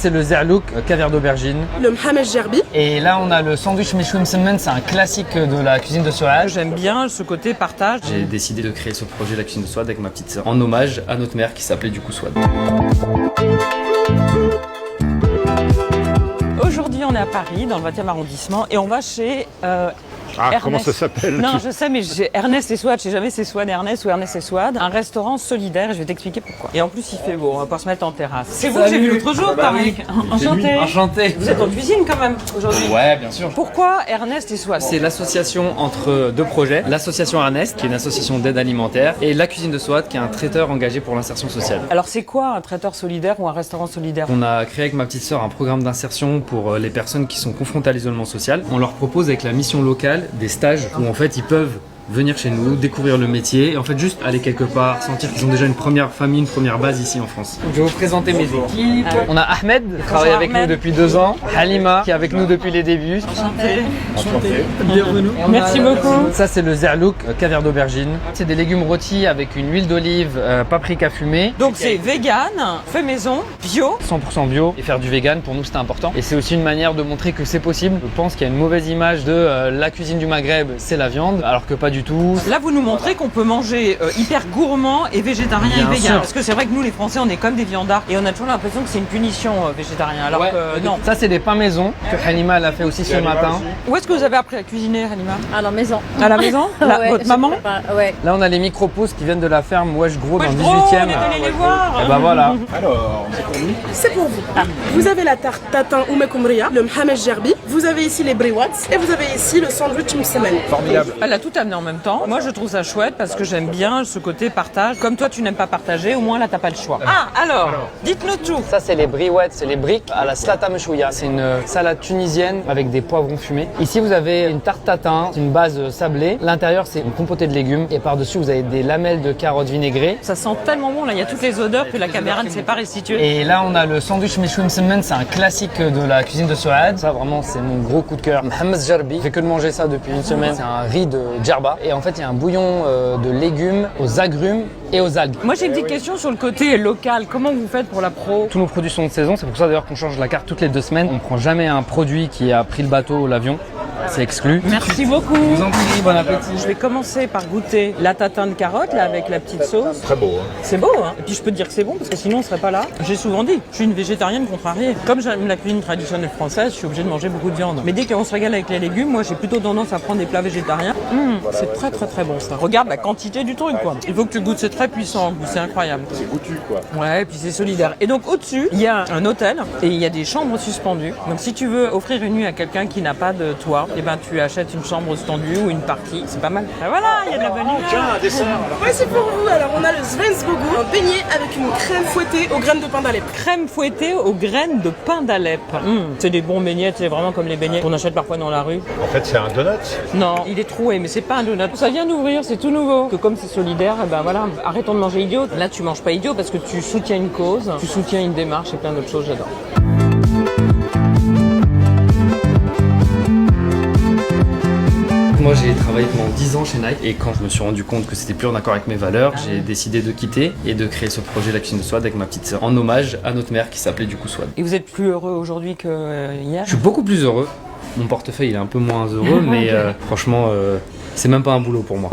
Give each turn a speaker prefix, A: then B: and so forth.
A: C'est le zerlouk, caviar d'aubergine.
B: Le Mohamed Gerbi.
A: Et là, on a le sandwich Meshouim Semen, c'est un classique de la cuisine de Souad.
C: J'aime bien ce côté partage.
D: J'ai décidé de créer ce projet La Cuisine de Souad avec ma petite sœur, en hommage à notre mère qui s'appelait du coup Souad.
C: Aujourd'hui, on est à Paris, dans le 20e arrondissement, et on va chez Ernest.
E: Comment ça s'appelle?
C: Non, je sais, mais j'ai Ernest et Souad. Je sais jamais c'est Souad et Ernest ou Ernest et Souad. Un restaurant solidaire, et je vais t'expliquer pourquoi. Et en plus, il fait beau, on va pouvoir se mettre en terrasse. C'est vous que j'ai vu l'autre jour, Paris. Enchanté.
A: Enchanté.
C: Vous êtes en cuisine quand même aujourd'hui.
D: Ouais, bien sûr.
C: Pourquoi Ernest et Souad?
D: C'est l'association entre deux projets, l'association Ernest, qui est une association d'aide alimentaire, et la cuisine de Souad, qui est un traiteur engagé pour l'insertion sociale.
C: Alors c'est quoi un traiteur solidaire ou un restaurant solidaire?
D: On a créé avec ma petite sœur un programme d'insertion pour les personnes qui sont confrontées à l'isolement social. On leur propose avec la mission locale des stages où en fait ils peuvent venir chez nous, découvrir le métier et en fait juste aller quelque part, sentir qu'ils ont déjà une première famille, une première base ici en France.
A: Je vais vous présenter mes équipes. On a Ahmed, qui travaille avec nous depuis 2 ans. Halima, qui est avec nous depuis les débuts.
C: Enchanté.
A: Bienvenue.
C: Merci beaucoup.
A: Ça, c'est le zerlouk, caviar d'aubergine. C'est des légumes rôtis avec une huile d'olive, paprika fumée.
C: Donc c'est vegan, fait maison, bio.
A: 100% bio. Et faire du vegan, pour nous, c'était important. Et c'est aussi une manière de montrer que c'est possible. Je pense qu'il y a une mauvaise image de la cuisine du Maghreb, c'est la viande, alors que pas du tout.
C: Là, vous nous montrez qu'on peut manger hyper gourmand et végétarien
A: Bien
C: et vegan.
A: sûr.
C: Parce que c'est vrai que nous, les Français, on est comme des viandards et on a toujours l'impression que c'est une punition végétarien. Alors
A: Ouais.
C: que non.
A: Ça, c'est des pains maison que Halima elle a fait aussi ce matin.
C: Où est-ce que vous avez appris à cuisiner, Halima?
F: À la maison.
C: À la maison?
F: Ouais,
C: Votre
F: je
C: maman?
F: prépare, ouais.
A: Là, on a les micro-pousses qui viennent de la ferme Wesh Gros dans le
C: Gros,
A: 18e.
C: on est allé les voir.
A: Et bah voilà.
E: Alors, c'est pour nous.
B: C'est pour vous. Vous avez la tarte tatin ou mekoumria, le Mohamed Gerbi. Vous avez ici les briwats et vous avez ici le sandwich msemen.
E: Formidable.
C: Elle a tout amené en même temps. Moi, je trouve ça chouette parce que j'aime bien ce côté partage. Comme toi, tu n'aimes pas partager, au moins là, t'as pas le choix. Ah, alors, dites-nous tout.
A: Ça, c'est les briouettes, c'est les briques à la slata meshouya. C'est une salade tunisienne avec des poivrons fumés. Ici, vous avez une tarte tatin, c'est une base sablée. L'intérieur, c'est une compotée de légumes. Et par-dessus, vous avez des lamelles de carottes vinaigrées.
C: Ça sent tellement bon, là, il y a toutes les odeurs que la caméra ne sait pas restituer.
A: Et là, on a le sandwich Meshouim Semen, c'est un classique de la cuisine de Souad. Ça, vraiment, c'est mon gros coup de cœur. Mohamed Gerbi, je fais que de manger ça depuis une semaine. C'est un riz de djerba. Et en fait, il y a un bouillon de légumes aux agrumes et aux algues.
C: Moi, j'ai une petite question sur le côté local. Comment vous faites pour la pro?
A: Tous nos produits sont de saison, c'est pour ça d'ailleurs qu'on change la carte toutes les 2 semaines. On ne prend jamais un produit qui a pris le bateau ou l'avion, c'est exclu.
C: Merci beaucoup.
A: Je vous en prie, bon appétit.
C: Je vais commencer par goûter la tatin de carotte là avec la petite sauce.
E: Très beau. Hein.
C: C'est beau, hein. Et puis je peux te dire que c'est bon parce que sinon on serait pas là. J'ai souvent dit, je suis une végétarienne contrariée. Comme j'aime la cuisine traditionnelle française, je suis obligée de manger beaucoup de viande. Mais dès qu'on se régale avec les légumes, moi j'ai plutôt tendance à prendre des plats végétariens. C'est très très très bon ça. Regarde la quantité du truc quoi. Il faut que tu goûtes, c'est très puissant en goût, c'est incroyable.
E: C'est goûtu, quoi.
C: Ouais, et puis c'est solidaire. Et donc au-dessus, il y a un hôtel et il y a des chambres suspendues. Donc si tu veux offrir une nuit à quelqu'un qui n'a pas de toit, et ben tu achètes une chambre suspendue ou une partie. C'est pas mal. Et voilà, il y a de la bonne humeur.
E: Tiens, un dessert. Alors.
B: Ouais, c'est pour vous. Alors, on a le Svensgougou, un beignet avec une crème fouettée aux graines de pain d'Alep.
C: Crème fouettée aux graines de pain d'Alep. C'est des bons beignets, c'est vraiment comme les beignets qu'on achète parfois dans la rue.
E: En fait, c'est un donut.
C: Non, il est troué, mais c'est pas un donut. Ça vient d'ouvrir, c'est tout nouveau. Que comme c'est solidaire, eh ben voilà, arrêtons de manger idiot. Là, tu manges pas idiot parce que tu soutiens une cause, tu soutiens une démarche et plein d'autres choses, j'adore.
D: Moi j'ai travaillé pendant 10 ans chez Nike et quand je me suis rendu compte que c'était plus en accord avec mes valeurs, j'ai décidé de quitter et de créer ce projet La Cuisine de Souad avec ma petite sœur en hommage à notre mère qui s'appelait du coup Souad.
C: Et vous êtes plus heureux aujourd'hui que hier?
D: Je suis beaucoup plus heureux. Mon portefeuille il est un peu moins heureux mais franchement c'est même pas un boulot pour moi.